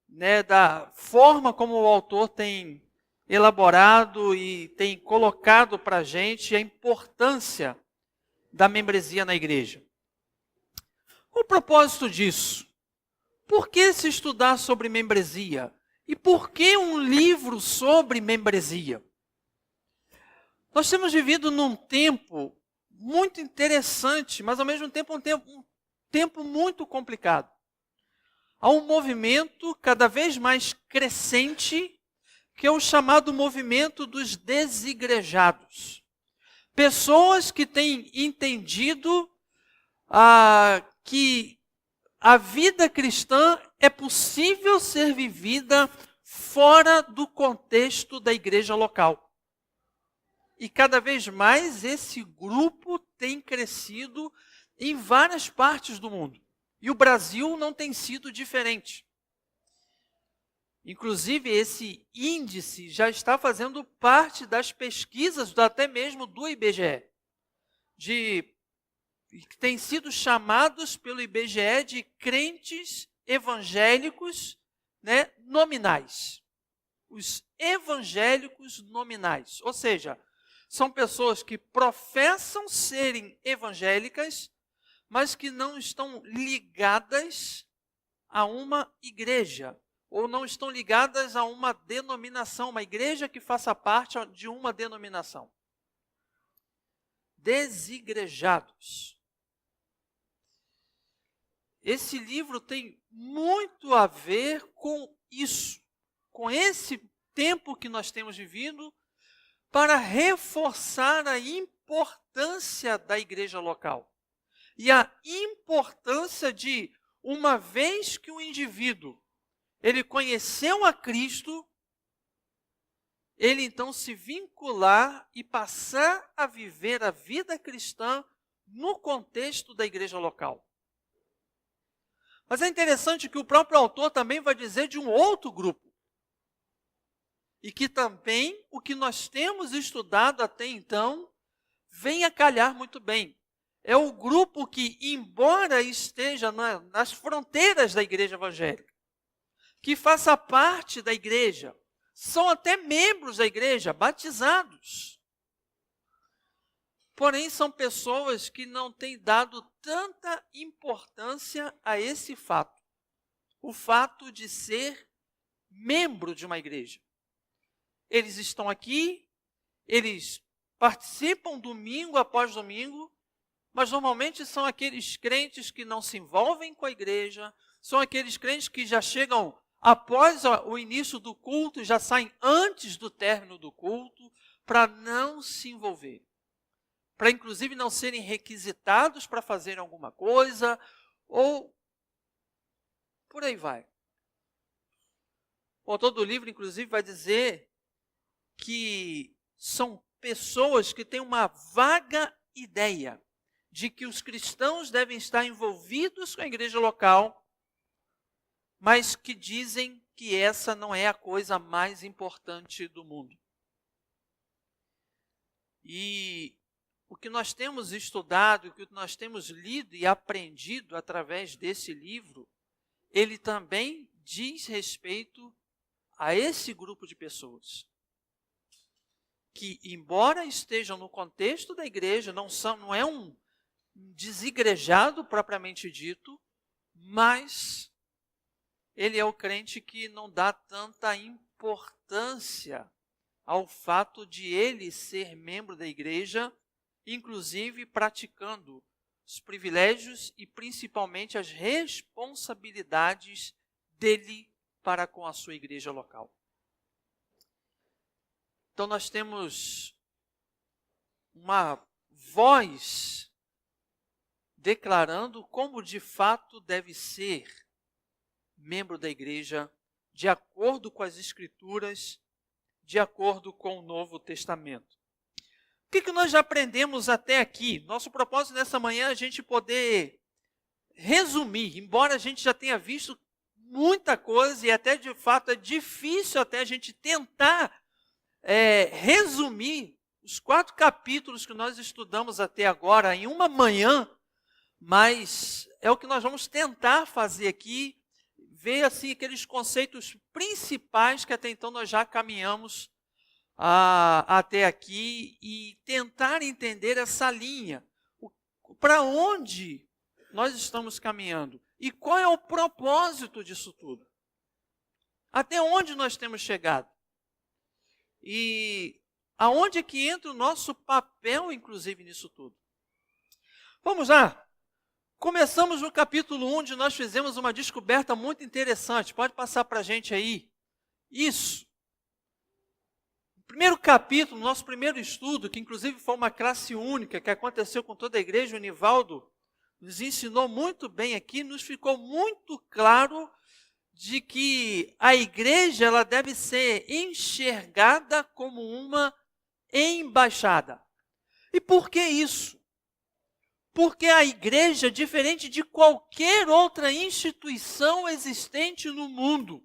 né, da forma como o autor tem elaborado e tem colocado para a gente a importância da membresia na igreja. O propósito disso? Por que se estudar sobre membresia? E por que um livro sobre membresia? Nós temos vivido num tempo muito interessante, mas ao mesmo tempo um tempo muito complicado. Há um movimento cada vez mais crescente, que é o chamado movimento dos desigrejados. Pessoas que têm entendido que a vida cristã é possível ser vivida fora do contexto da igreja local. E cada vez mais esse grupo tem crescido em várias partes do mundo. E o Brasil não tem sido diferente. Inclusive, esse índice já está fazendo parte das pesquisas, até mesmo do IBGE, que têm sido chamados pelo IBGE de crentes evangélicos, né, nominais. Os evangélicos nominais, ou seja, são pessoas que professam serem evangélicas, mas que não estão ligadas a uma igreja, ou não estão ligadas a uma denominação, uma igreja que faça parte de uma denominação. Desigrejados. Esse livro tem muito a ver com isso, com esse tempo que nós temos vivido, para reforçar a importância da igreja local. E a importância de, uma vez que o indivíduo ele conheceu a Cristo, ele então se vincular e passar a viver a vida cristã no contexto da igreja local. Mas é interessante que o próprio autor também vai dizer de um outro grupo. E que também o que nós temos estudado até então vem a calhar muito bem. É o grupo que, embora esteja nas fronteiras da igreja evangélica, que faça parte da igreja, são até membros da igreja, batizados. Porém, são pessoas que não têm dado tanta importância a esse fato. O fato de ser membro de uma igreja. Eles estão aqui, eles participam domingo após domingo, mas normalmente são aqueles crentes que não se envolvem com a igreja, são aqueles crentes que já chegam após o início do culto, já saem antes do término do culto, para não se envolver. Para inclusive não serem requisitados para fazer alguma coisa, ou por aí vai. O autor do livro, inclusive, vai dizer que são pessoas que têm uma vaga ideia de que os cristãos devem estar envolvidos com a igreja local, mas que dizem que essa não é a coisa mais importante do mundo. E o que nós temos estudado, o que nós temos lido e aprendido através desse livro, ele também diz respeito a esse grupo de pessoas. Que, embora estejam no contexto da igreja, não é um desigrejado propriamente dito, mas ele é o crente que não dá tanta importância ao fato de ele ser membro da igreja, inclusive praticando os privilégios e principalmente as responsabilidades dele para com a sua igreja local. Então nós temos uma voz declarando como de fato deve ser membro da igreja, de acordo com as Escrituras, de acordo com o Novo Testamento. O que nós já aprendemos até aqui? Nosso propósito nessa manhã é a gente poder resumir, embora a gente já tenha visto muita coisa e até de fato é difícil até a gente tentar resumir os 4 capítulos que nós estudamos até agora em uma manhã, mas é o que nós vamos tentar fazer aqui, ver assim aqueles conceitos principais que até então nós já caminhamos até aqui e tentar entender essa linha. Para onde nós estamos caminhando? E qual é o propósito disso tudo? Até onde nós temos chegado? E aonde é que entra o nosso papel, inclusive, nisso tudo? Vamos lá. Começamos no capítulo 1, onde nós fizemos uma descoberta muito interessante. Pode passar para a gente aí. Isso. No primeiro capítulo, nosso primeiro estudo, que inclusive foi uma classe única, que aconteceu com toda a igreja, o Nivaldo nos ensinou muito bem aqui, nos ficou muito claro de que a igreja ela deve ser enxergada como uma embaixada. E por que isso? Porque a igreja, diferente de qualquer outra instituição existente no mundo,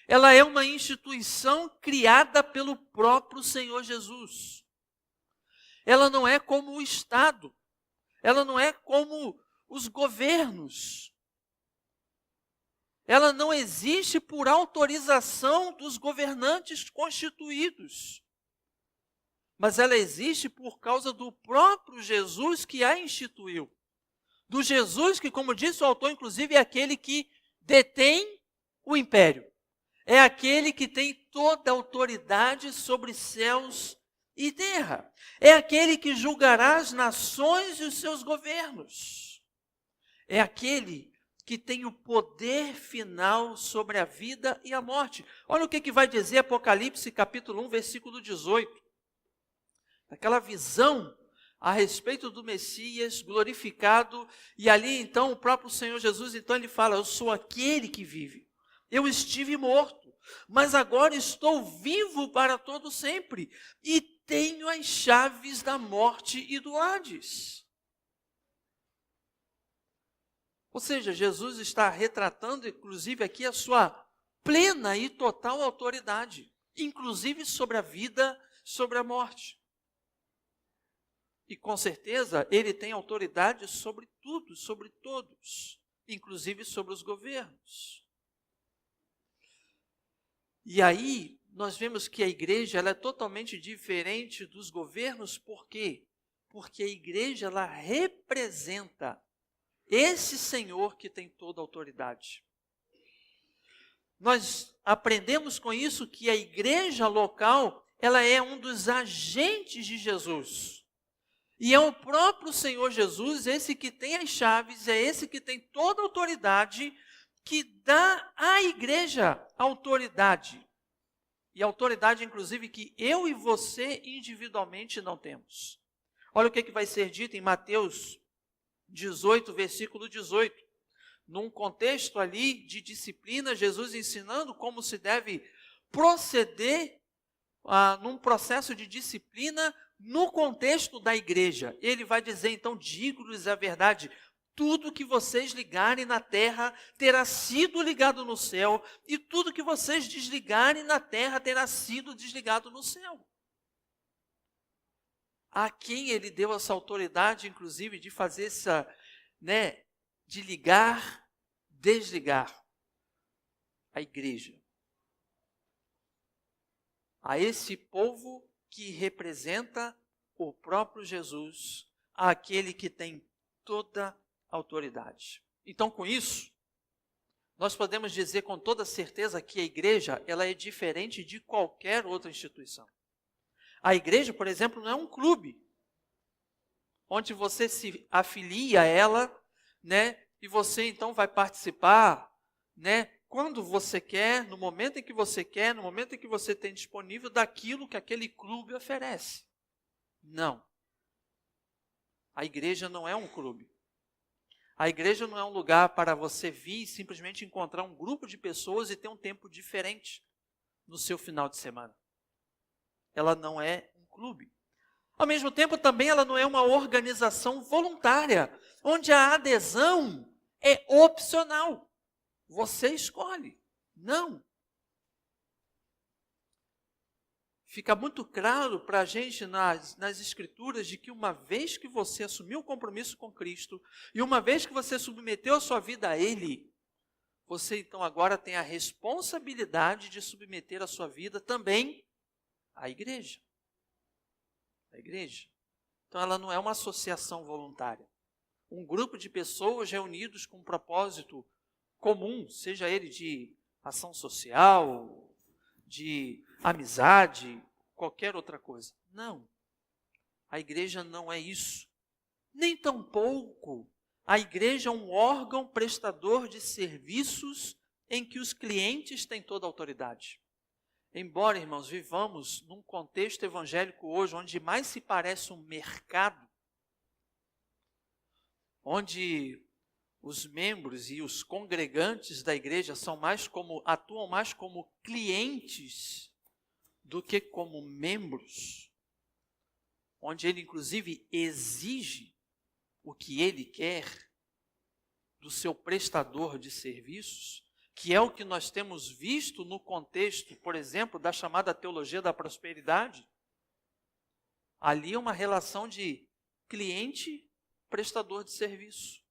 ela é uma instituição criada pelo próprio Senhor Jesus. Ela não é como o Estado, ela não é como os governos. Ela não existe por autorização dos governantes constituídos. Mas ela existe por causa do próprio Jesus que a instituiu. Do Jesus que, como disse o autor, inclusive, é aquele que detém o império. É aquele que tem toda a autoridade sobre céus e terra. É aquele que julgará as nações e os seus governos. É aquele que tem o poder final sobre a vida e a morte. Olha o que vai dizer Apocalipse capítulo 1, versículo 18. Aquela visão a respeito do Messias glorificado, e ali então o próprio Senhor Jesus, então ele fala, eu sou aquele que vive, eu estive morto, mas agora estou vivo para todo sempre, e tenho as chaves da morte e do Hades. Ou seja, Jesus está retratando inclusive aqui a sua plena e total autoridade, inclusive sobre a vida, sobre a morte. E com certeza ele tem autoridade sobre tudo, sobre todos, inclusive sobre os governos. E aí nós vemos que a igreja ela é totalmente diferente dos governos, por quê? Porque a igreja ela representa esse Senhor que tem toda a autoridade. Nós aprendemos com isso que a igreja local ela é um dos agentes de Jesus. E é o próprio Senhor Jesus, esse que tem as chaves, é esse que tem toda a autoridade, que dá à igreja autoridade. E autoridade, inclusive, que eu e você individualmente não temos. Olha o que vai ser dito em Mateus 18, versículo 18. Num contexto ali de disciplina, Jesus ensinando como se deve proceder num processo de disciplina no contexto da igreja. Ele vai dizer, então, digo-lhes a verdade, tudo que vocês ligarem na terra terá sido ligado no céu, e tudo que vocês desligarem na terra terá sido desligado no céu. A quem ele deu essa autoridade, inclusive, de fazer essa, de ligar, desligar? A igreja. A esse povo que representa o próprio Jesus, aquele que tem toda a autoridade. Então, com isso, nós podemos dizer com toda certeza que a igreja ela é diferente de qualquer outra instituição. A igreja, por exemplo, não é um clube, onde você se afilia a ela, e você então vai participar, quando você quer, no momento em que você quer, no momento em que você tem disponível daquilo que aquele clube oferece. Não. A igreja não é um clube. A igreja não é um lugar para você vir e simplesmente encontrar um grupo de pessoas e ter um tempo diferente no seu final de semana. Ela não é um clube. Ao mesmo tempo, também ela não é uma organização voluntária, onde a adesão é opcional. Você escolhe. Não. Fica muito claro para a gente nas Escrituras de que uma vez que você assumiu o compromisso com Cristo e uma vez que você submeteu a sua vida a Ele, você então agora tem a responsabilidade de submeter a sua vida também à igreja. A igreja. Então ela não é uma associação voluntária. Um grupo de pessoas reunidos com um propósito comum, seja ele de ação social, de amizade, qualquer outra coisa. Não. A igreja não é isso. Nem tampouco a igreja é um órgão prestador de serviços em que os clientes têm toda a autoridade. Embora, irmãos, vivamos num contexto evangélico hoje onde mais se parece um mercado, onde os membros e os congregantes da igreja atuam mais como clientes do que como membros, onde ele inclusive exige o que ele quer do seu prestador de serviços, que é o que nós temos visto no contexto, por exemplo, da chamada teologia da prosperidade. Ali é uma relação de cliente-prestador de serviço,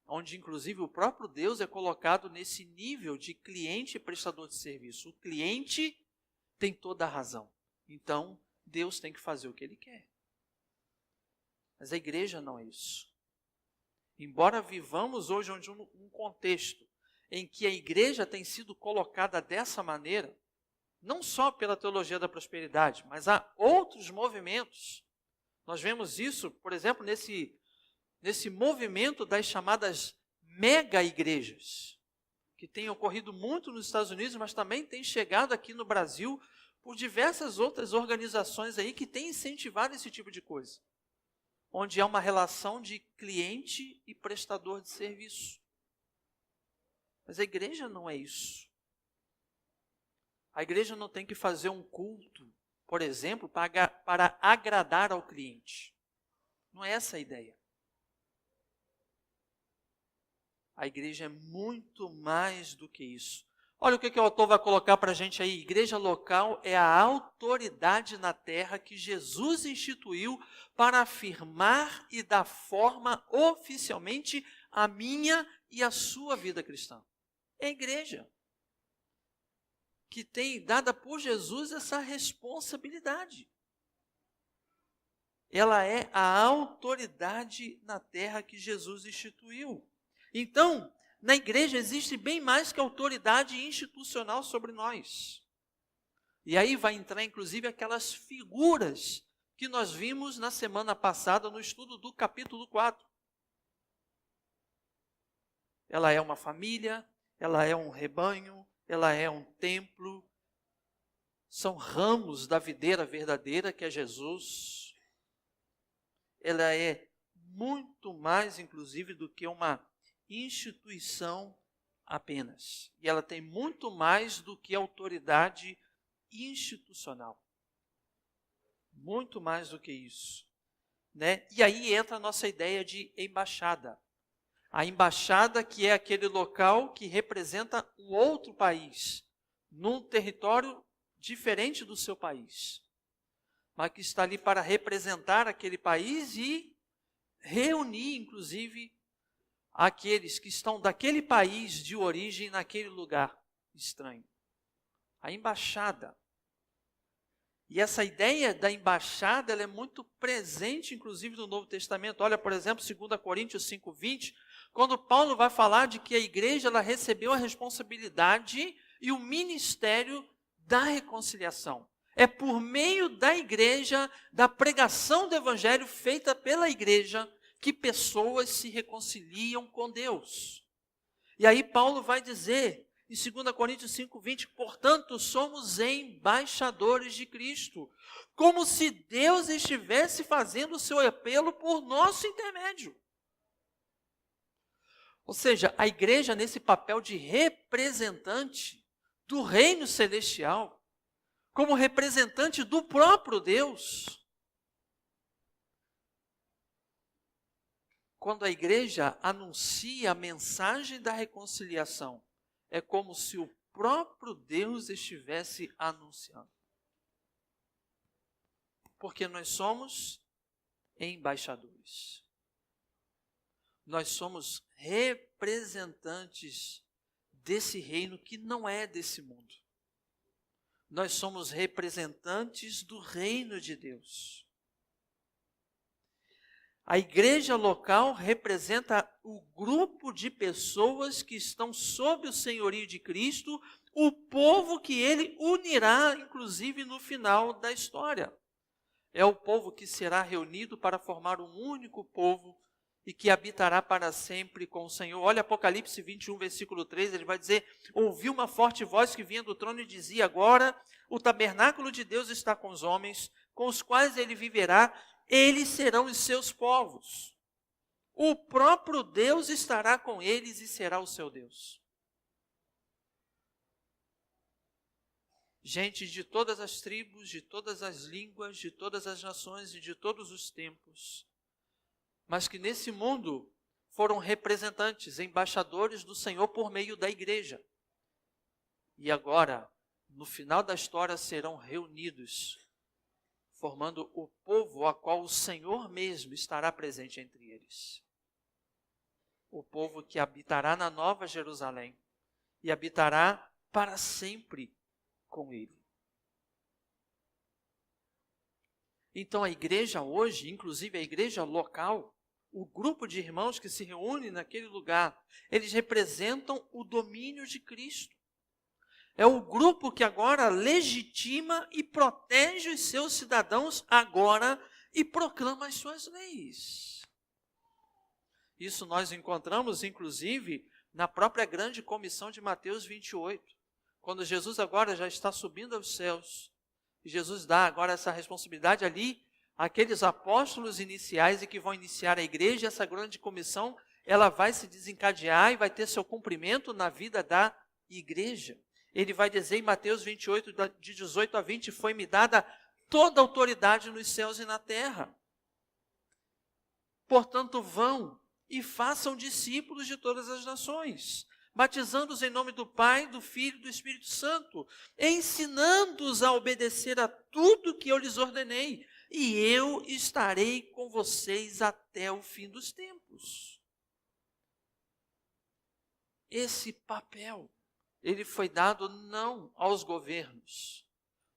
onde inclusive o próprio Deus é colocado nesse nível de cliente e prestador de serviço. O cliente tem toda a razão, então Deus tem que fazer o que ele quer. Mas a igreja não é isso. Embora vivamos hoje um contexto em que a igreja tem sido colocada dessa maneira, não só pela teologia da prosperidade, mas há outros movimentos. Nós vemos isso, por exemplo, nesse movimento das chamadas mega-igrejas, que tem ocorrido muito nos Estados Unidos, mas também tem chegado aqui no Brasil por diversas outras organizações aí que têm incentivado esse tipo de coisa, onde há uma relação de cliente e prestador de serviço. Mas a igreja não é isso. A igreja não tem que fazer um culto, por exemplo, para agradar ao cliente. Não é essa a ideia. A igreja é muito mais do que isso. Olha o que o autor vai colocar para a gente aí. Igreja local é a autoridade na terra que Jesus instituiu para afirmar e dar forma oficialmente à minha e à sua vida cristã. É a igreja que tem dada por Jesus essa responsabilidade. Ela é a autoridade na terra que Jesus instituiu. Então, na igreja existe bem mais que autoridade institucional sobre nós. E aí vai entrar, inclusive, aquelas figuras que nós vimos na semana passada no estudo do capítulo 4. Ela é uma família, ela é um rebanho, ela é um templo. São ramos da videira verdadeira que é Jesus. Ela é muito mais, inclusive, do que uma instituição apenas. E ela tem muito mais do que autoridade institucional. Muito mais do que isso. Né? E aí entra a nossa ideia de embaixada. A embaixada que é aquele local que representa um outro país, num território diferente do seu país, mas que está ali para representar aquele país e reunir, inclusive, aqueles que estão daquele país de origem naquele lugar estranho. A embaixada. E essa ideia da embaixada, ela é muito presente, inclusive, no Novo Testamento. Olha, por exemplo, 2 Coríntios 5:20, quando Paulo vai falar de que a igreja ela recebeu a responsabilidade e o ministério da reconciliação. É por meio da igreja, da pregação do evangelho feita pela igreja, que pessoas se reconciliam com Deus. E aí Paulo vai dizer, em 2 Coríntios 5:20, portanto, somos embaixadores de Cristo, como se Deus estivesse fazendo o seu apelo por nosso intermédio. Ou seja, a igreja nesse papel de representante do reino celestial, como representante do próprio Deus. Quando a igreja anuncia a mensagem da reconciliação, é como se o próprio Deus estivesse anunciando. Porque nós somos embaixadores. Nós somos representantes desse reino que não é desse mundo. Nós somos representantes do reino de Deus. A igreja local representa o grupo de pessoas que estão sob o senhorio de Cristo, o povo que ele unirá, inclusive no final da história. É o povo que será reunido para formar um único povo e que habitará para sempre com o Senhor. Olha Apocalipse 21, versículo 3, ele vai dizer: ouvi uma forte voz que vinha do trono e dizia: agora o tabernáculo de Deus está com os homens, com os quais ele viverá, eles serão os seus povos. O próprio Deus estará com eles e será o seu Deus. Gente de todas as tribos, de todas as línguas, de todas as nações e de todos os tempos, mas que nesse mundo foram representantes, embaixadores do Senhor por meio da igreja. E agora, no final da história, serão reunidos, formando o povo a qual o Senhor mesmo estará presente entre eles. O povo que habitará na Nova Jerusalém e habitará para sempre com ele. Então a igreja hoje, inclusive a igreja local, o grupo de irmãos que se reúne naquele lugar, eles representam o domínio de Cristo. É o grupo que agora legitima e protege os seus cidadãos agora e proclama as suas leis. Isso nós encontramos, inclusive, na própria grande comissão de Mateus 28. Quando Jesus agora já está subindo aos céus, e Jesus dá agora essa responsabilidade ali àqueles apóstolos iniciais e que vão iniciar a igreja, essa grande comissão, ela vai se desencadear e vai ter seu cumprimento na vida da igreja. Ele vai dizer em Mateus 28, de 18 a 20, foi-me dada toda a autoridade nos céus e na terra. Portanto, vão e façam discípulos de todas as nações, batizando-os em nome do Pai, do Filho e do Espírito Santo, ensinando-os a obedecer a tudo que eu lhes ordenei, e eu estarei com vocês até o fim dos tempos. Esse papel, ele foi dado não aos governos,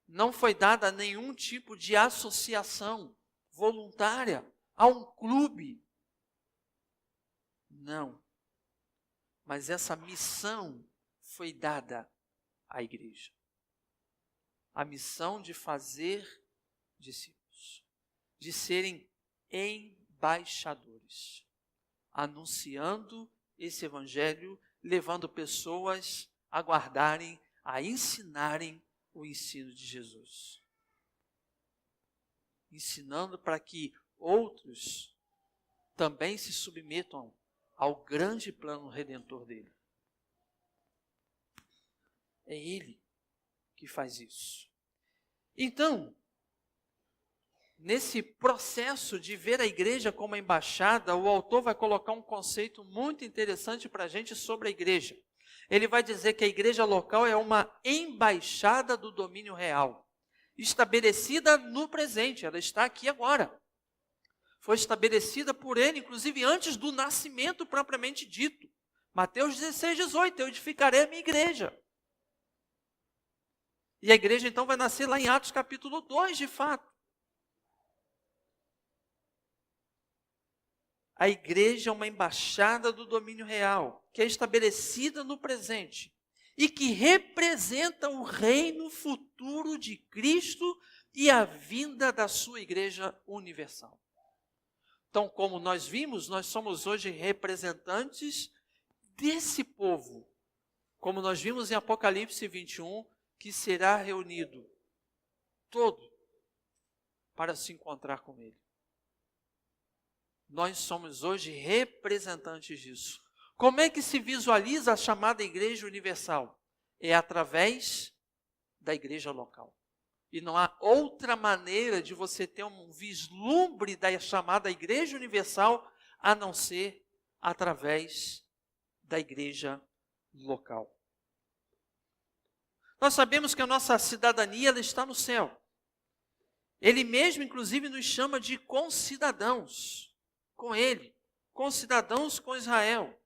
não foi dado a nenhum tipo de associação voluntária, a um clube. Não. Mas essa missão foi dada à igreja. A missão de fazer discípulos, de serem embaixadores, anunciando esse evangelho, levando pessoas a guardarem, a ensinarem o ensino de Jesus. Ensinando para que outros também se submetam ao grande plano redentor dele. É ele que faz isso. Então, nesse processo de ver a igreja como embaixada, o autor vai colocar um conceito muito interessante para a gente sobre a igreja. Ele vai dizer que a igreja local é uma embaixada do domínio real, estabelecida no presente, ela está aqui agora. Foi estabelecida por ele, inclusive antes do nascimento propriamente dito. Mateus 16, 18, eu edificarei a minha igreja. E a igreja então vai nascer lá em Atos capítulo 2, de fato. A igreja é uma embaixada do domínio real, que é estabelecida no presente e que representa o reino futuro de Cristo e a vinda da sua igreja universal. Então, como nós vimos, nós somos hoje representantes desse povo, como nós vimos em Apocalipse 21, que será reunido todo para se encontrar com ele. Nós somos hoje representantes disso. Como é que se visualiza a chamada Igreja Universal? É através da igreja local. E não há outra maneira de você ter um vislumbre da chamada Igreja Universal a não ser através da igreja local. Nós sabemos que a nossa cidadania ela está no céu. Ele mesmo, inclusive, nos chama de concidadãos com ele, concidadãos com Israel.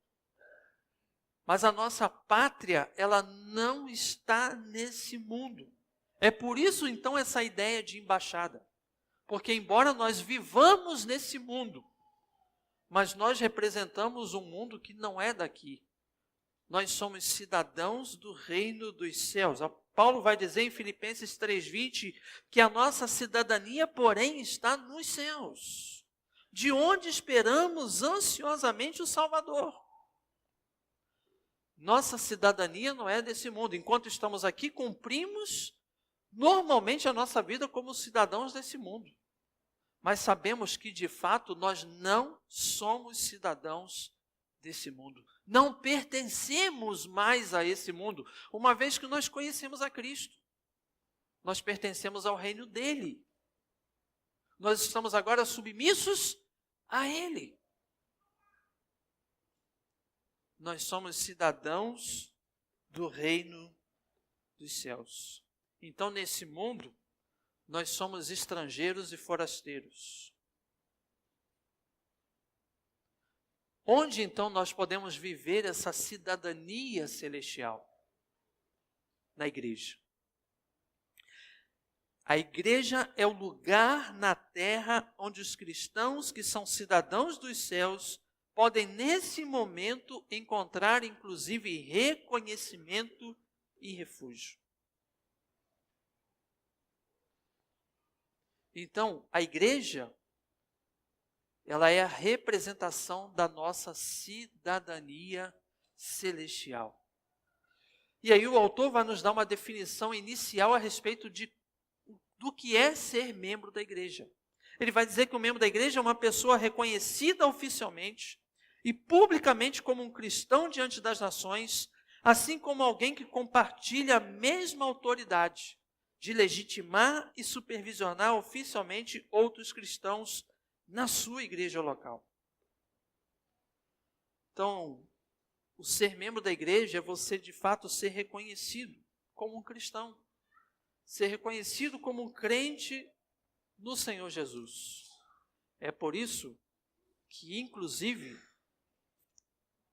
Mas a nossa pátria, ela não está nesse mundo. É por isso, então, essa ideia de embaixada. Porque, embora nós vivamos nesse mundo, mas nós representamos um mundo que não é daqui. Nós somos cidadãos do reino dos céus. Paulo vai dizer em Filipenses 3,20 que a nossa cidadania, porém, está nos céus, de onde esperamos ansiosamente o Salvador. Nossa cidadania não é desse mundo. Enquanto estamos aqui, cumprimos normalmente a nossa vida como cidadãos desse mundo. Mas sabemos que, de fato, nós não somos cidadãos desse mundo. Não pertencemos mais a esse mundo, uma vez que nós conhecemos a Cristo. Nós pertencemos ao reino dele. Nós estamos agora submissos a ele. Nós somos cidadãos do reino dos céus. Então, nesse mundo, nós somos estrangeiros e forasteiros. Onde então nós podemos viver essa cidadania celestial? Na igreja. A igreja é o lugar na terra onde os cristãos que são cidadãos dos céus podem nesse momento encontrar inclusive reconhecimento e refúgio. Então, a igreja, ela é a representação da nossa cidadania celestial. E aí o autor vai nos dar uma definição inicial a respeito do que é ser membro da igreja. Ele vai dizer que o membro da igreja é uma pessoa reconhecida oficialmente e publicamente como um cristão diante das nações, assim como alguém que compartilha a mesma autoridade de legitimar e supervisionar oficialmente outros cristãos na sua igreja local. Então, o ser membro da igreja é você, de fato, ser reconhecido como um cristão. Ser reconhecido como um crente no Senhor Jesus. É por isso que, inclusive,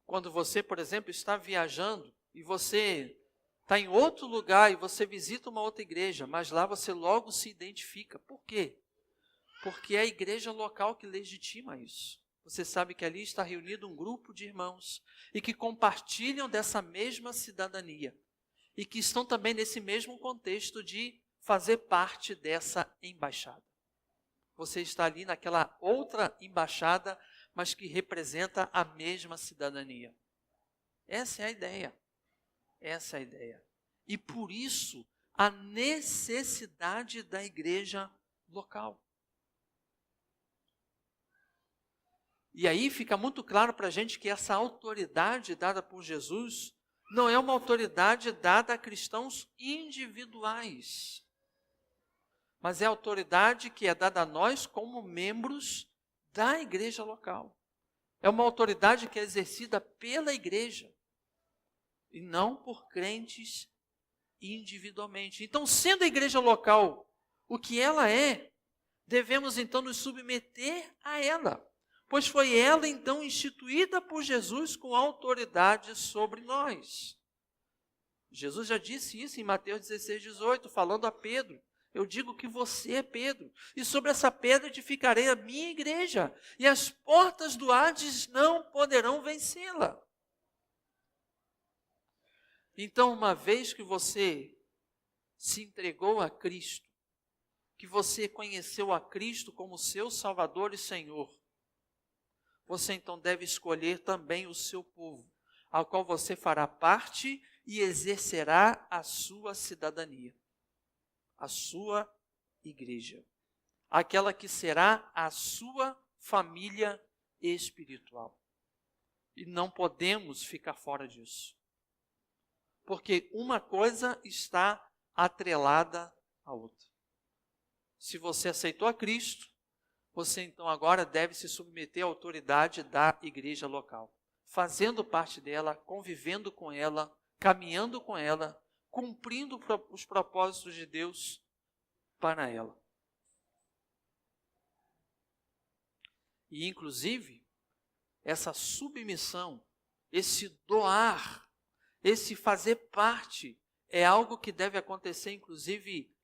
quando você, por exemplo, está viajando e você está em outro lugar e você visita uma outra igreja, mas lá você logo se identifica. Por quê? Porque é a igreja local que legitima isso. Você sabe que ali está reunido um grupo de irmãos e que compartilham dessa mesma cidadania e que estão também nesse mesmo contexto de fazer parte dessa embaixada. Você está ali naquela outra embaixada, mas que representa a mesma cidadania. Essa é a ideia. Essa é a ideia. E por isso, a necessidade da igreja local. E aí fica muito claro para a gente que essa autoridade dada por Jesus não é uma autoridade dada a cristãos individuais, mas é a autoridade que é dada a nós como membros da igreja local. É uma autoridade que é exercida pela igreja e não por crentes individualmente. Então, sendo a igreja local o que ela é, devemos então nos submeter a ela, pois foi ela então instituída por Jesus com autoridade sobre nós. Jesus já disse isso em Mateus 16:18, falando a Pedro. Eu digo que você é Pedro, e sobre essa pedra edificarei a minha igreja, e as portas do Hades não poderão vencê-la. Então, uma vez que você se entregou a Cristo, que você conheceu a Cristo como seu Salvador e Senhor, você então deve escolher também o seu povo, ao qual você fará parte e exercerá a sua cidadania, a sua igreja, aquela que será a sua família espiritual. E não podemos ficar fora disso, porque uma coisa está atrelada à outra. Se você aceitou a Cristo, você então agora deve se submeter à autoridade da igreja local, fazendo parte dela, convivendo com ela, caminhando com ela, cumprindo os propósitos de Deus para ela. E inclusive, essa submissão esse doar, esse fazer parte, é algo que deve acontecer, inclusive,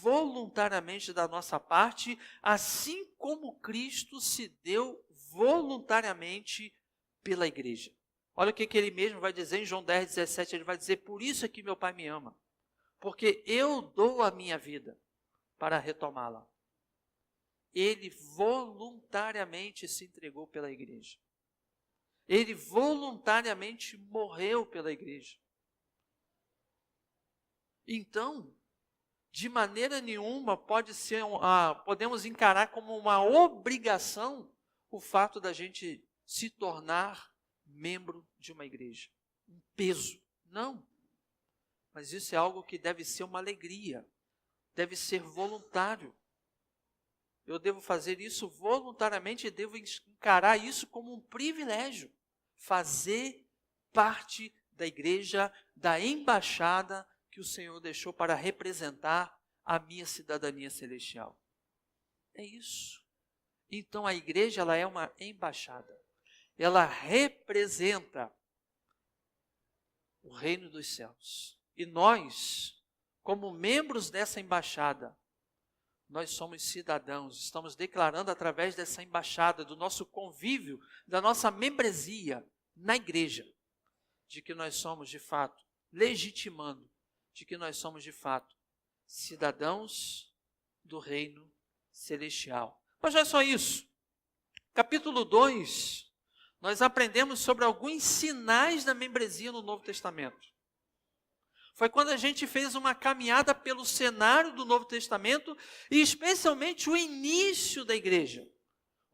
voluntariamente da nossa parte, assim como Cristo se deu voluntariamente pela igreja. Olha o que ele mesmo vai dizer em João 10:17, ele vai dizer: por isso é que meu Pai me ama, porque eu dou a minha vida para retomá-la. Ele voluntariamente se entregou pela igreja. Ele voluntariamente morreu pela igreja. Então, de maneira nenhuma podemos encarar como uma obrigação o fato da gente se tornar membro de uma igreja. Um peso. Não. Mas isso é algo que deve ser uma alegria. Deve ser voluntário. Eu devo fazer isso voluntariamente e devo encarar isso como um privilégio. Fazer parte da igreja, da embaixada que o Senhor deixou para representar a minha cidadania celestial. É isso. Então a igreja, ela é uma embaixada. Ela representa o reino dos céus. E nós, como membros dessa embaixada, nós somos cidadãos, estamos declarando através dessa embaixada, do nosso convívio, da nossa membresia na igreja, de que nós somos de fato, legitimando, de que nós somos de fato cidadãos do reino celestial. Mas não é só isso. Capítulo 2, nós aprendemos sobre alguns sinais da membresia no Novo Testamento. Foi quando a gente fez uma caminhada pelo cenário do Novo Testamento e especialmente o início da igreja.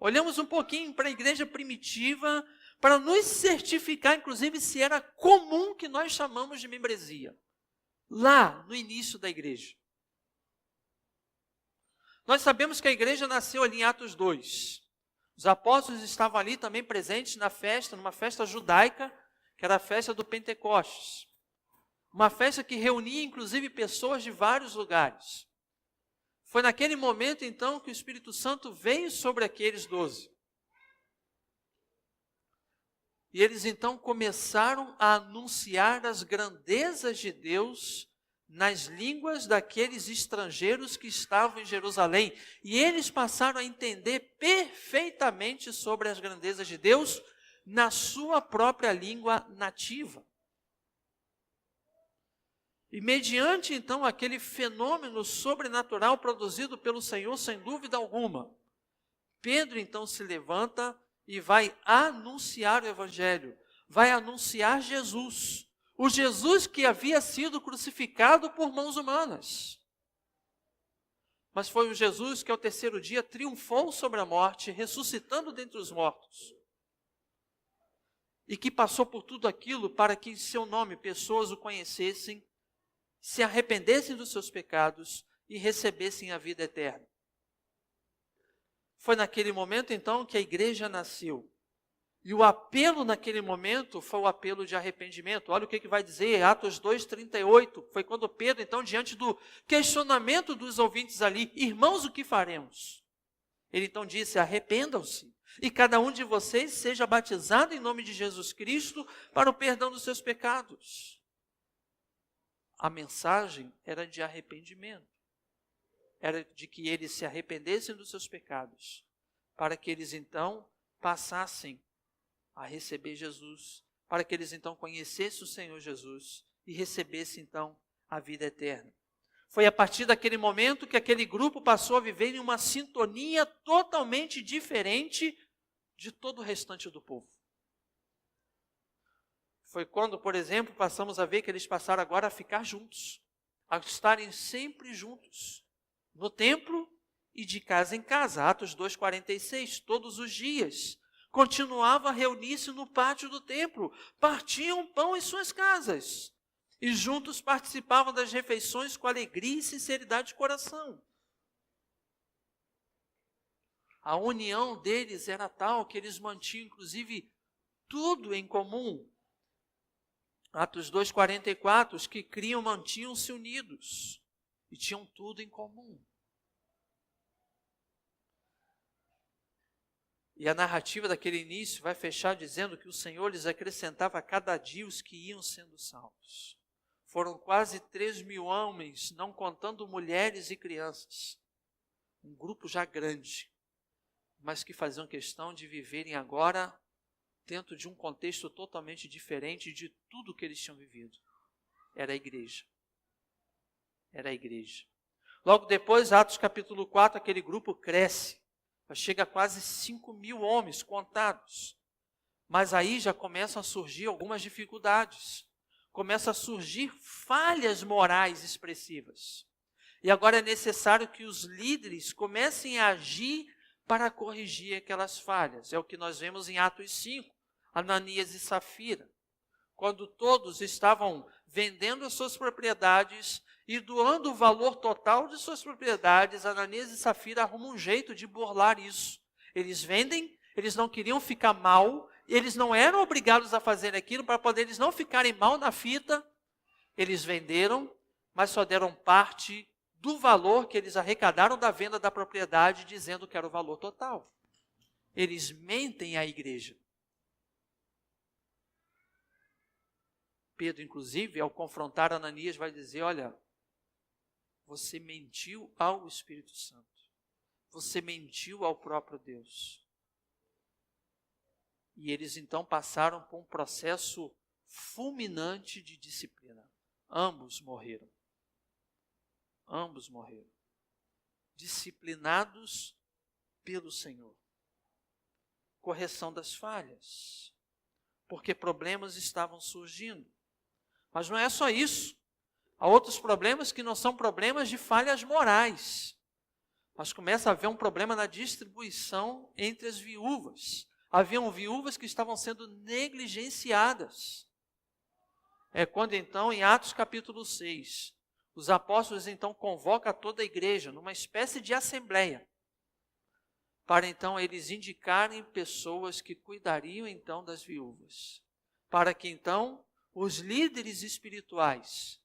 Olhamos um pouquinho para a igreja primitiva para nos certificar, inclusive, se era comum que nós chamamos de membresia. Lá, no início da igreja. Nós sabemos que a igreja nasceu ali em Atos 2. Os apóstolos estavam ali também presentes na festa, numa festa judaica, que era a festa do Pentecostes. Uma festa que reunia, inclusive, pessoas de vários lugares. Foi naquele momento, então, que o Espírito Santo veio sobre aqueles 12. E eles, então, começaram a anunciar as grandezas de Deus nas línguas daqueles estrangeiros que estavam em Jerusalém. E eles passaram a entender perfeitamente sobre as grandezas de Deus na sua própria língua nativa. E mediante, então, aquele fenômeno sobrenatural produzido pelo Senhor, sem dúvida alguma, Pedro, então, se levanta e vai anunciar o Evangelho, vai anunciar Jesus, o Jesus que havia sido crucificado por mãos humanas. Mas foi o Jesus que ao terceiro dia triunfou sobre a morte, ressuscitando dentre os mortos. E que passou por tudo aquilo para que em seu nome pessoas o conhecessem, se arrependessem dos seus pecados e recebessem a vida eterna. Foi naquele momento, então, que a igreja nasceu. E o apelo naquele momento foi o apelo de arrependimento. Olha o que vai dizer, Atos 2:38. Foi quando Pedro, então, diante do questionamento dos ouvintes ali, irmãos, o que faremos? Ele então disse, arrependam-se, e cada um de vocês seja batizado em nome de Jesus Cristo para o perdão dos seus pecados. A mensagem era de arrependimento. Era de que eles se arrependessem dos seus pecados, para que eles então passassem a receber Jesus, para que eles então conhecessem o Senhor Jesus e recebessem então a vida eterna. Foi a partir daquele momento que aquele grupo passou a viver em uma sintonia totalmente diferente de todo o restante do povo. Foi quando, por exemplo, passamos a ver que eles passaram agora a ficar juntos, a estarem sempre juntos, no templo e de casa em casa. Atos 2:46, todos os dias, continuavam a reunir-se no pátio do templo, partiam pão em suas casas, e juntos participavam das refeições com alegria e sinceridade de coração. A união deles era tal que eles mantinham, inclusive, tudo em comum. Atos 2:44, os que criam mantinham-se unidos e tinham tudo em comum. E a narrativa daquele início vai fechar dizendo que o Senhor lhes acrescentava a cada dia os que iam sendo salvos. Foram quase 3.000 homens, não contando mulheres e crianças. Um grupo já grande, mas que faziam questão de viverem agora dentro de um contexto totalmente diferente de tudo que eles tinham vivido. Era a igreja. Era a igreja. Logo depois, Atos capítulo 4, aquele grupo cresce. Chega a quase 5.000 homens contados. Mas aí já começam a surgir algumas dificuldades. Começam a surgir falhas morais expressivas. E agora é necessário que os líderes comecem a agir para corrigir aquelas falhas. É o que nós vemos em Atos 5, Ananias e Safira. Quando todos estavam vendendo as suas propriedades e doando o valor total de suas propriedades, Ananias e Safira arrumam um jeito de burlar isso. Eles vendem, eles não queriam ficar mal, eles não eram obrigados a fazer aquilo para poder eles não ficarem mal na fita. Eles venderam, mas só deram parte do valor que eles arrecadaram da venda da propriedade, dizendo que era o valor total. Eles mentem à igreja. Pedro, inclusive, ao confrontar Ananias, vai dizer, olha, você mentiu ao Espírito Santo. Você mentiu ao próprio Deus. E eles então passaram por um processo fulminante de disciplina. Ambos morreram. Ambos morreram. Disciplinados pelo Senhor. Correção das falhas. Porque problemas estavam surgindo. Mas não é só isso. Há outros problemas que não são problemas de falhas morais. Mas começa a haver um problema na distribuição entre as viúvas. Haviam viúvas que estavam sendo negligenciadas. É quando então, em Atos capítulo 6, os apóstolos então convocam toda a igreja numa espécie de assembleia, para então eles indicarem pessoas que cuidariam então das viúvas, para que então os líderes espirituais,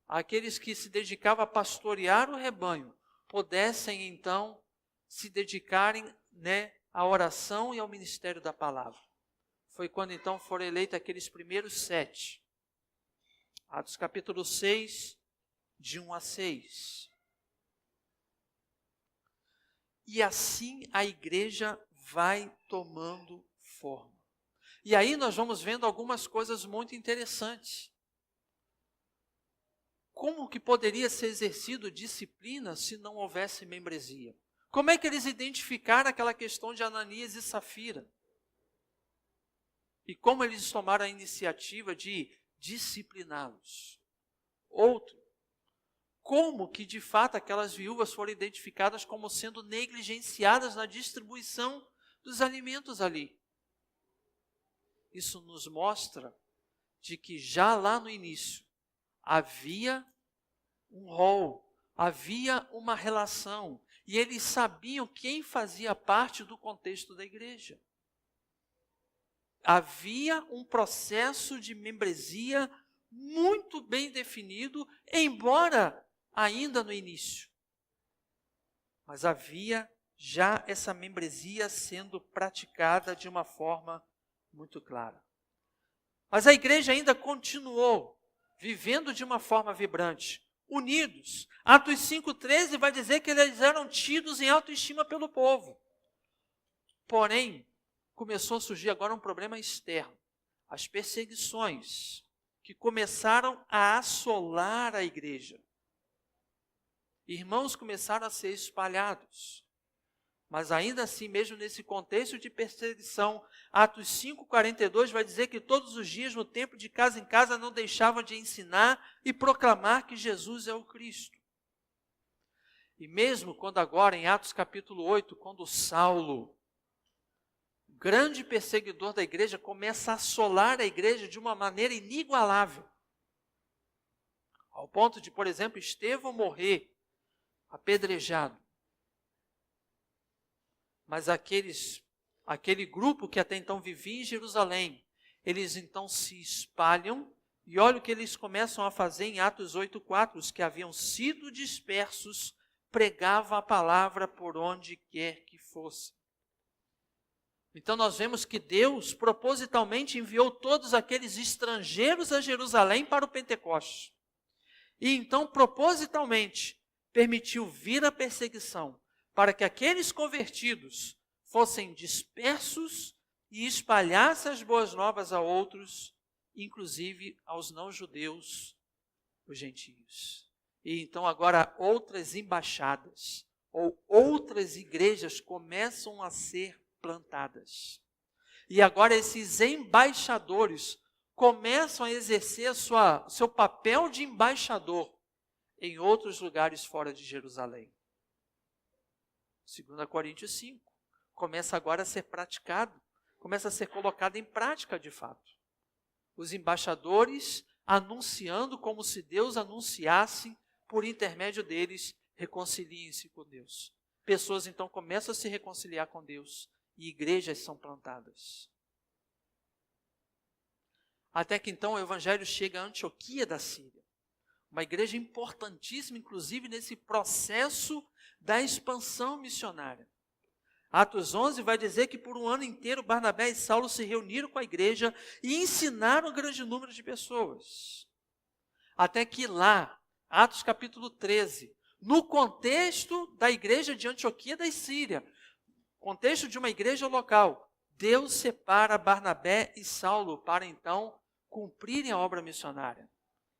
aqueles que se dedicavam a pastorear o rebanho, pudessem então se dedicarem, à oração e ao ministério da palavra. Foi quando então foram eleitos aqueles primeiros 7. Atos capítulo 6, de 1 a 6. E assim a igreja vai tomando forma. E aí nós vamos vendo algumas coisas muito interessantes. Como que poderia ser exercido disciplina se não houvesse membresia? Como é que eles identificaram aquela questão de Ananias e Safira? E como eles tomaram a iniciativa de discipliná-los? Outro, como que de fato aquelas viúvas foram identificadas como sendo negligenciadas na distribuição dos alimentos ali? Isso nos mostra de que já lá no início havia um rol, havia uma relação, e eles sabiam quem fazia parte do contexto da igreja. Havia um processo de membresia muito bem definido, embora ainda no início. Mas havia já essa membresia sendo praticada de uma forma muito clara. Mas a igreja ainda continuou vivendo de uma forma vibrante, unidos. Atos 5,13 vai dizer que eles eram tidos em autoestima pelo povo. Porém, começou a surgir agora um problema externo. As perseguições que começaram a assolar a igreja. Irmãos começaram a ser espalhados. Mas ainda assim, mesmo nesse contexto de perseguição, Atos 5,42 vai dizer que todos os dias, no templo, de casa em casa, não deixavam de ensinar e proclamar que Jesus é o Cristo. E mesmo quando agora, em Atos capítulo 8, quando Saulo, grande perseguidor da igreja, começa a assolar a igreja de uma maneira inigualável. Ao ponto de, por exemplo, Estevão morrer apedrejado. Mas aquele grupo que até então vivia em Jerusalém, eles então se espalham, e olha o que eles começam a fazer em Atos 8,4, os que haviam sido dispersos pregavam a palavra por onde quer que fosse. Então nós vemos que Deus propositalmente enviou todos aqueles estrangeiros a Jerusalém para o Pentecostes. E então propositalmente permitiu vir a perseguição para que aqueles convertidos fossem dispersos e espalhassem as boas novas a outros, inclusive aos não-judeus, os gentios. E então agora outras embaixadas ou outras igrejas começam a ser plantadas. E agora esses embaixadores começam a exercer seu papel de embaixador em outros lugares fora de Jerusalém. 2 Coríntios 5 começa agora a ser praticado, começa a ser colocado em prática de fato. Os embaixadores anunciando como se Deus anunciasse por intermédio deles, reconciliem-se com Deus. Pessoas então começam a se reconciliar com Deus e igrejas são plantadas. Até que então o evangelho chega a Antioquia da Síria. Uma igreja importantíssima, inclusive, nesse processo da expansão missionária. Atos 11 vai dizer que por um ano inteiro Barnabé e Saulo se reuniram com a igreja e ensinaram um grande número de pessoas. Até que lá, Atos capítulo 13, no contexto da igreja de Antioquia da Síria, contexto de uma igreja local, Deus separa Barnabé e Saulo para então cumprirem a obra missionária.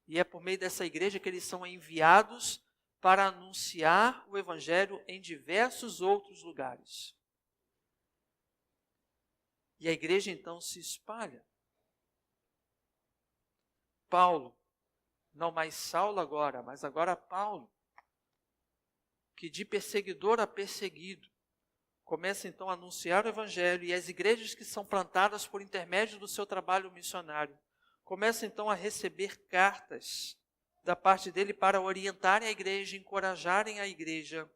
E é por meio dessa igreja que eles são enviados para anunciar o evangelho em diversos outros lugares. E a igreja então se espalha. Paulo, não mais Saulo agora, mas agora Paulo, que de perseguidor a perseguido, começa então a anunciar o evangelho, e as igrejas que são plantadas por intermédio do seu trabalho missionário começam então a receber cartas da parte dele para orientarem a igreja, encorajarem a igreja.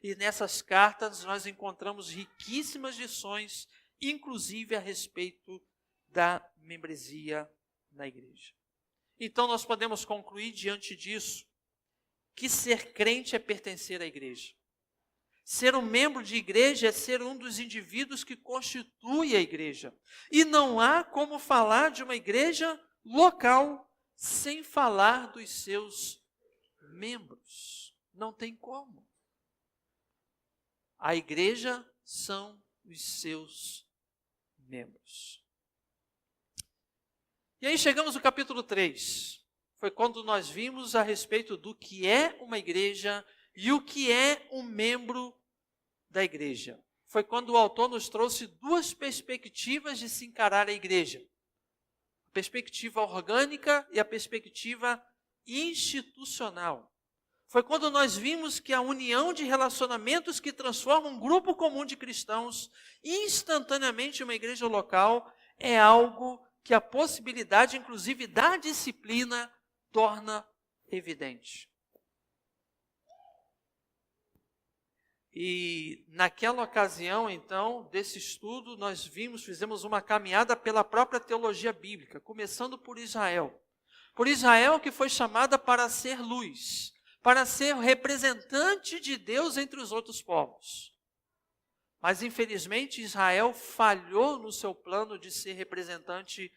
E nessas cartas nós encontramos riquíssimas lições, inclusive a respeito da membresia na igreja. Então nós podemos concluir diante disso que ser crente é pertencer à igreja. Ser um membro de igreja é ser um dos indivíduos que constitui a igreja. E não há como falar de uma igreja local sem falar dos seus membros. Não tem como. A igreja são os seus membros. E aí chegamos ao capítulo 3. Foi quando nós vimos a respeito do que é uma igreja e o que é um membro da igreja. Foi quando o autor nos trouxe duas perspectivas de se encarar a igreja. A perspectiva orgânica e a perspectiva institucional. Foi quando nós vimos que a união de relacionamentos que transforma um grupo comum de cristãos instantaneamente em uma igreja local é algo que a possibilidade, inclusive, da disciplina torna evidente. E naquela ocasião, então, desse estudo, nós fizemos uma caminhada pela própria teologia bíblica, começando por Israel. Por Israel que foi chamada para ser luz, para ser representante de Deus entre os outros povos. Mas, infelizmente, Israel falhou no seu plano de ser representante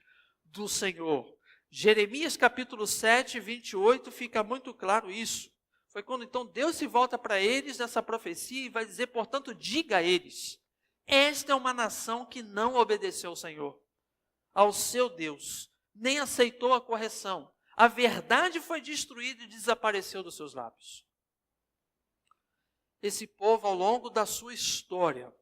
do Senhor. Jeremias capítulo 7, 28, fica muito claro isso. Foi quando então Deus se volta para eles nessa profecia e vai dizer, portanto, diga a eles, esta é uma nação que não obedeceu ao Senhor, ao seu Deus, nem aceitou a correção. A verdade foi destruída e desapareceu dos seus lábios. Esse povo, ao longo da sua história,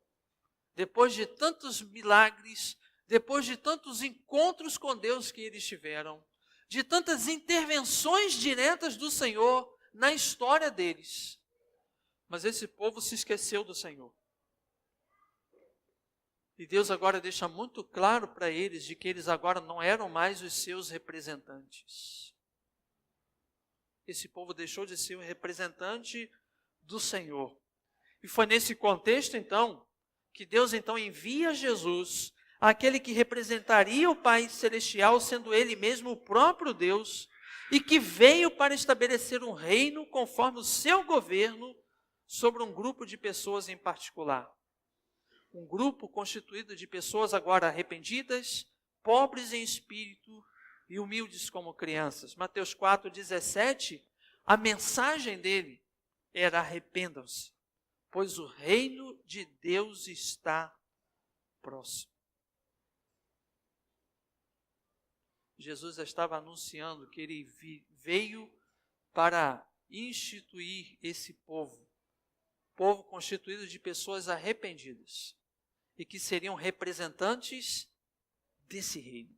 depois de tantos milagres, depois de tantos encontros com Deus que eles tiveram, de tantas intervenções diretas do Senhor na história deles, mas esse povo se esqueceu do Senhor. E Deus agora deixa muito claro para eles de que eles agora não eram mais os seus representantes. Esse povo deixou de ser o representante do Senhor. E foi nesse contexto, então, que Deus então envia Jesus, aquele que representaria o Pai Celestial, sendo Ele mesmo o próprio Deus, e que veio para estabelecer um reino conforme o seu governo sobre um grupo de pessoas em particular. Um grupo constituído de pessoas agora arrependidas, pobres em espírito e humildes como crianças. Mateus 4,17, a mensagem dele era: arrependam-se, pois o reino de Deus está próximo. Jesus estava anunciando que ele veio para instituir esse povo constituído de pessoas arrependidas e que seriam representantes desse reino.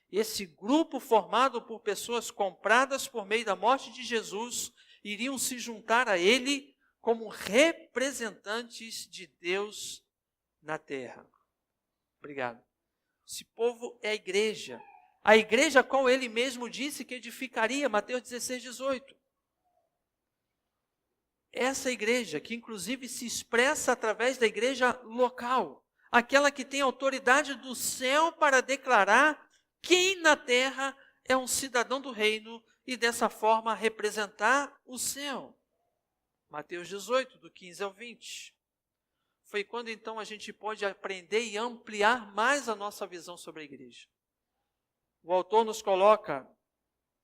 Esse grupo formado por pessoas compradas por meio da morte de Jesus iriam se juntar a ele como representantes de Deus na terra. Obrigado. Esse povo é a igreja a qual ele mesmo disse que edificaria, Mateus 16:18. Essa igreja, que inclusive se expressa através da igreja local, aquela que tem autoridade do céu para declarar quem na terra é um cidadão do reino e dessa forma representar o céu. Mateus 18, do 15 ao 20. Foi quando então a gente pode aprender e ampliar mais a nossa visão sobre a igreja. O autor nos coloca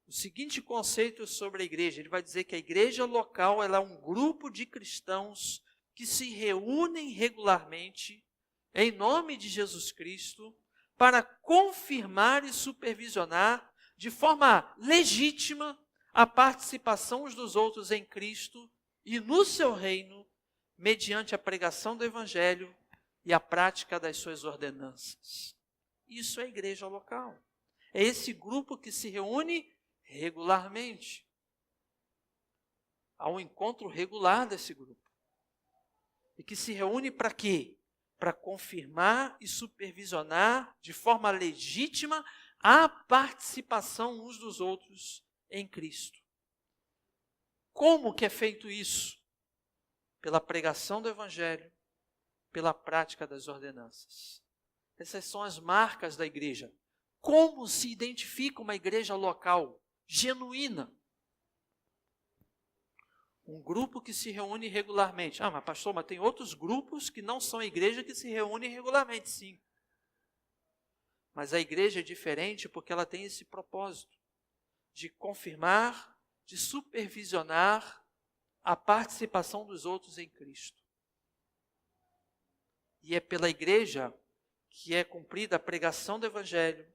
o seguinte conceito sobre a igreja. Ele vai dizer que a igreja local ela é um grupo de cristãos que se reúnem regularmente em nome de Jesus Cristo para confirmar e supervisionar de forma legítima a participação uns dos outros em Cristo e no seu reino, mediante a pregação do Evangelho e a prática das suas ordenanças. Isso é a igreja local. É esse grupo que se reúne regularmente. Há um encontro regular desse grupo. E que se reúne para quê? Para confirmar e supervisionar de forma legítima a participação uns dos outros em Cristo. Como que é feito isso? Pela pregação do Evangelho, pela prática das ordenanças. Essas são as marcas da igreja. Como se identifica uma igreja local genuína? Um grupo que se reúne regularmente. Ah, mas pastor, mas tem outros grupos que não são a igreja que se reúnem regularmente, sim. Mas a igreja é diferente porque ela tem esse propósito de confirmar, de supervisionar a participação dos outros em Cristo. E é pela igreja que é cumprida a pregação do Evangelho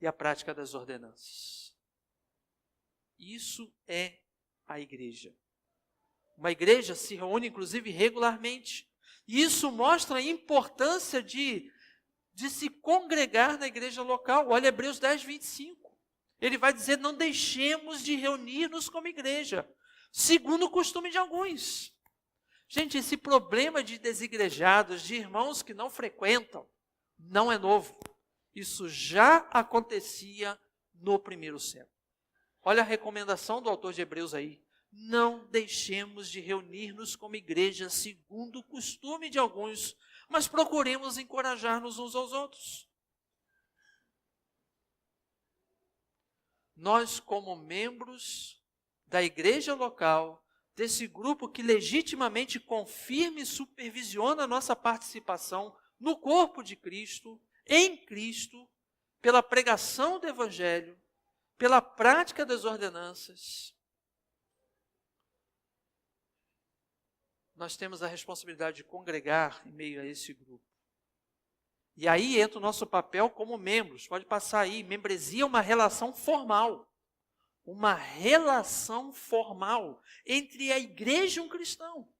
e a prática das ordenanças. Isso é a igreja. Uma igreja se reúne, inclusive, regularmente. E isso mostra a importância de se congregar na igreja local. Olha Hebreus 10, 25. Ele vai dizer: não deixemos de reunir-nos como igreja, segundo o costume de alguns. Gente, esse problema de desigrejados, de irmãos que não frequentam, não é novo. Isso já acontecia no primeiro século. Olha a recomendação do autor de Hebreus aí. Não deixemos de reunir-nos como igreja segundo o costume de alguns, mas procuremos encorajar-nos uns aos outros. Nós, como membros da igreja local, desse grupo que legitimamente confirma e supervisiona a nossa participação no corpo de Cristo, em Cristo, pela pregação do Evangelho, pela prática das ordenanças, nós temos a responsabilidade de congregar em meio a esse grupo. E aí entra o nosso papel como membros. Pode passar aí. Membresia é uma relação formal. Uma relação formal entre a igreja e um cristão,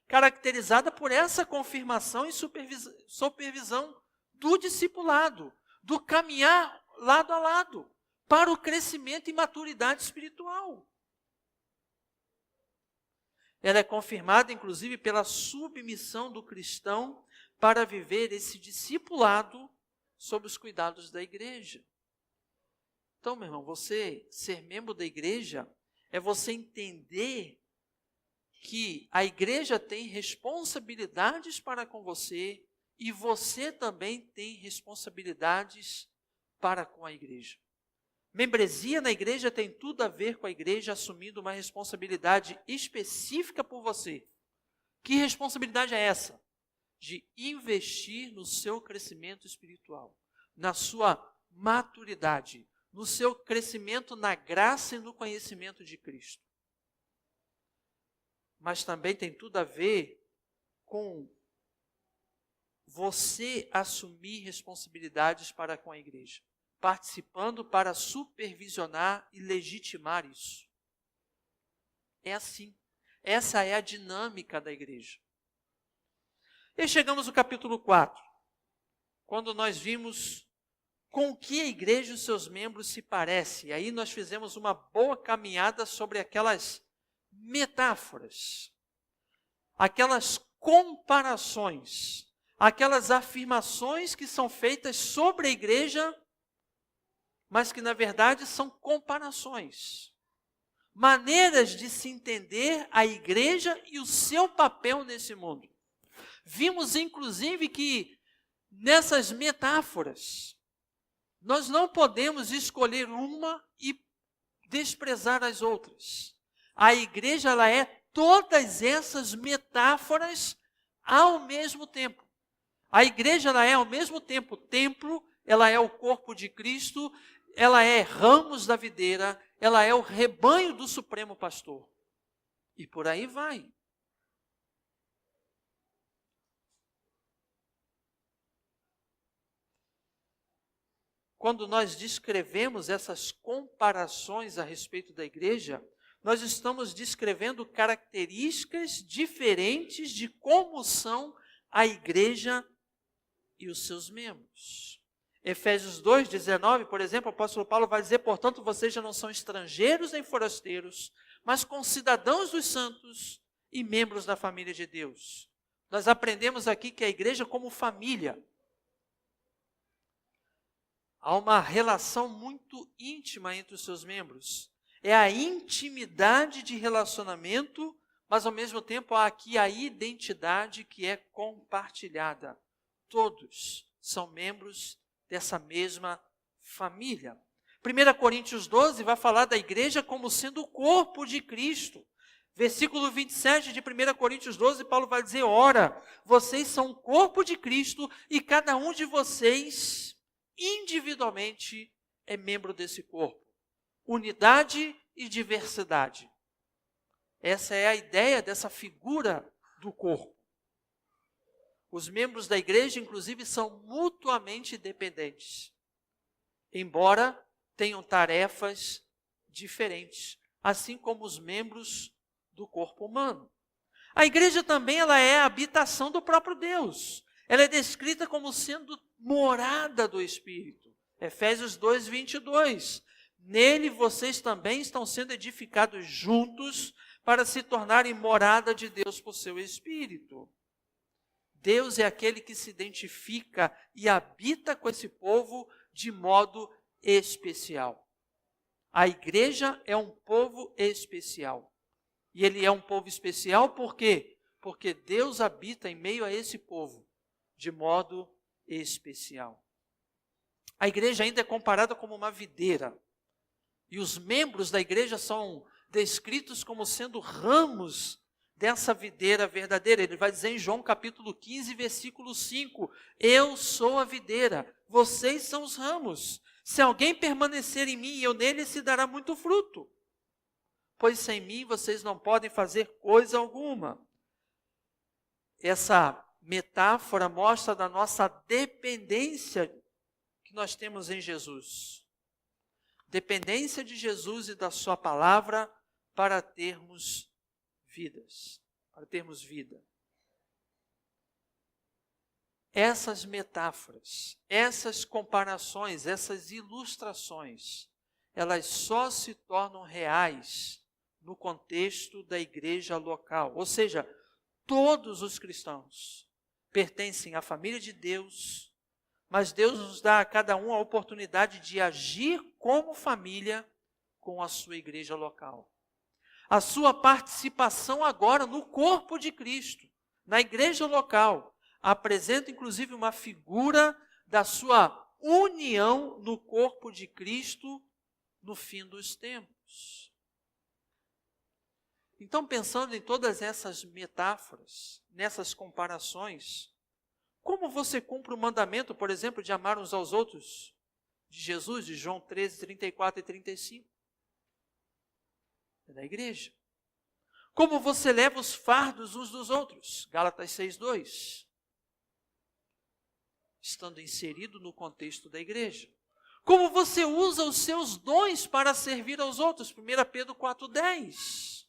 caracterizada por essa confirmação e supervisão do discipulado, do caminhar lado a lado, para o crescimento e maturidade espiritual. Ela é confirmada, inclusive, pela submissão do cristão para viver esse discipulado sob os cuidados da igreja. Então, meu irmão, você ser membro da igreja é você entender que a igreja tem responsabilidades para com você e você também tem responsabilidades para com a igreja. Membresia na igreja tem tudo a ver com a igreja assumindo uma responsabilidade específica por você. Que responsabilidade é essa? De investir no seu crescimento espiritual, na sua maturidade, no seu crescimento na graça e no conhecimento de Cristo. Mas também tem tudo a ver com você assumir responsabilidades para com a igreja, participando para supervisionar e legitimar isso. É assim. Essa é a dinâmica da igreja. E chegamos no capítulo 4, quando nós vimos com que a igreja e os seus membros se parecem. E aí nós fizemos uma boa caminhada sobre aquelas metáforas, aquelas comparações, aquelas afirmações que são feitas sobre a igreja, mas que na verdade são comparações. Maneiras de se entender a igreja e o seu papel nesse mundo. Vimos inclusive que nessas metáforas, nós não podemos escolher uma e desprezar as outras. A igreja, ela é todas essas metáforas ao mesmo tempo. A igreja, ela é ao mesmo tempo templo, ela é o corpo de Cristo, ela é ramos da videira, ela é o rebanho do Supremo Pastor. E por aí vai. Quando nós descrevemos essas comparações a respeito da igreja, nós estamos descrevendo características diferentes de como são a igreja e os seus membros. Efésios 2:19, por exemplo, o apóstolo Paulo vai dizer: portanto, vocês já não são estrangeiros nem forasteiros, mas concidadãos dos santos e membros da família de Deus. Nós aprendemos aqui que a igreja como família, há uma relação muito íntima entre os seus membros. É a intimidade de relacionamento, mas ao mesmo tempo há aqui a identidade que é compartilhada. Todos são membros dessa mesma família. 1 Coríntios 12 vai falar da igreja como sendo o corpo de Cristo. Versículo 27 de 1 Coríntios 12, Paulo vai dizer: ora, vocês são o corpo de Cristo e cada um de vocês individualmente é membro desse corpo. Unidade e diversidade. Essa é a ideia dessa figura do corpo. Os membros da igreja, inclusive, são mutuamente dependentes, embora tenham tarefas diferentes, assim como os membros do corpo humano. A igreja também ela é a habitação do próprio Deus. Ela é descrita como sendo morada do Espírito. Efésios 2:22. Nele vocês também estão sendo edificados juntos para se tornarem morada de Deus por seu Espírito. Deus é aquele que se identifica e habita com esse povo de modo especial. A igreja é um povo especial. E ele é um povo especial por quê? Porque Deus habita em meio a esse povo de modo especial. A igreja ainda é comparada como uma videira. E os membros da igreja são descritos como sendo ramos dessa videira verdadeira. Ele vai dizer em João capítulo 15, versículo 5, eu sou a videira, vocês são os ramos. Se alguém permanecer em mim e eu nele, se dará muito fruto. Pois sem mim vocês não podem fazer coisa alguma. Essa metáfora mostra da nossa dependência que nós temos em Jesus. Dependência de Jesus e da sua palavra para termos vidas, para termos vida. Essas metáforas, essas comparações, essas ilustrações, elas só se tornam reais no contexto da igreja local. Ou seja, todos os cristãos pertencem à família de Deus, mas Deus nos dá a cada um a oportunidade de agir como família com a sua igreja local. A sua participação agora no corpo de Cristo, na igreja local, apresenta inclusive uma figura da sua união no corpo de Cristo no fim dos tempos. Então, pensando em todas essas metáforas, nessas comparações, como você cumpre o mandamento, por exemplo, de amar uns aos outros, de Jesus, de João 13, 34 e 35? É da igreja. Como você leva os fardos uns dos outros? Gálatas 6, 2. Estando inserido no contexto da igreja. Como você usa os seus dons para servir aos outros? 1 Pedro 4, 10.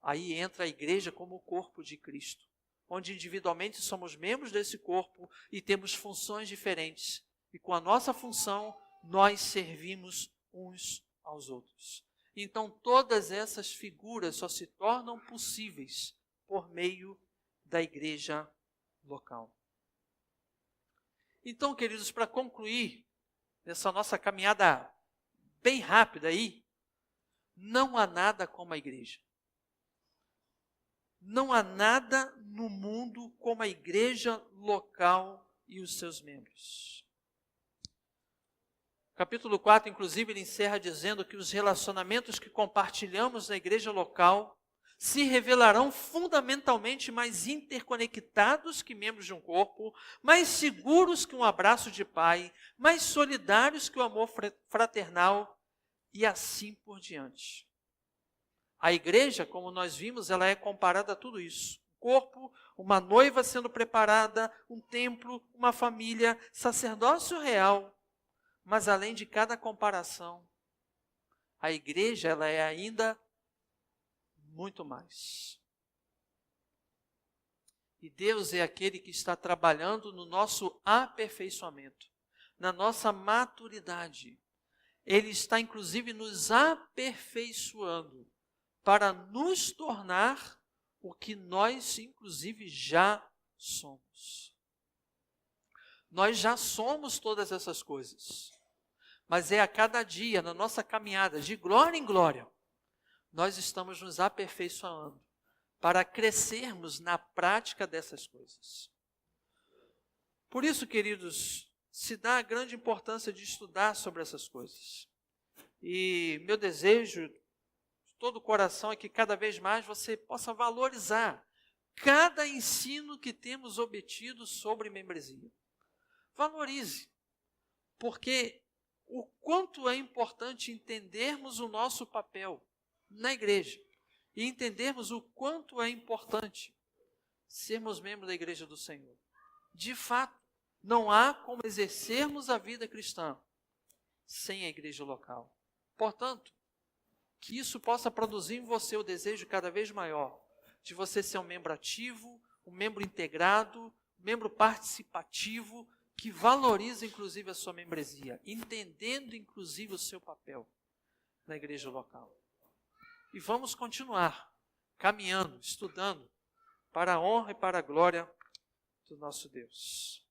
Aí entra a igreja como o corpo de Cristo, onde individualmente somos membros desse corpo e temos funções diferentes. E com a nossa função, nós servimos uns aos outros. Então, todas essas figuras só se tornam possíveis por meio da igreja local. Então, queridos, para concluir essa nossa caminhada bem rápida aí, não há nada como a igreja. Não há nada no mundo como a igreja local e os seus membros. Capítulo 4, inclusive, ele encerra dizendo que os relacionamentos que compartilhamos na igreja local se revelarão fundamentalmente mais interconectados que membros de um corpo, mais seguros que um abraço de pai, mais solidários que o amor fraternal e assim por diante. A igreja, como nós vimos, ela é comparada a tudo isso. Um corpo, uma noiva sendo preparada, um templo, uma família, sacerdócio real. Mas além de cada comparação, a igreja ela é ainda muito mais. E Deus é aquele que está trabalhando no nosso aperfeiçoamento, na nossa maturidade. Ele está inclusive nos aperfeiçoando para nos tornar o que nós inclusive já somos. Nós já somos todas essas coisas. Mas é a cada dia, na nossa caminhada, de glória em glória, nós estamos nos aperfeiçoando para crescermos na prática dessas coisas. Por isso, queridos, se dá a grande importância de estudar sobre essas coisas. E meu desejo, de todo o coração, é que cada vez mais você possa valorizar cada ensino que temos obtido sobre membresia. Valorize, porque o quanto é importante entendermos o nosso papel na igreja e entendermos o quanto é importante sermos membros da igreja do Senhor. De fato, não há como exercermos a vida cristã sem a igreja local. Portanto, que isso possa produzir em você o desejo cada vez maior de você ser um membro ativo, um membro integrado, um membro participativo, que valoriza inclusive a sua membresia, entendendo inclusive o seu papel na igreja local. E vamos continuar caminhando, estudando, para a honra e para a glória do nosso Deus.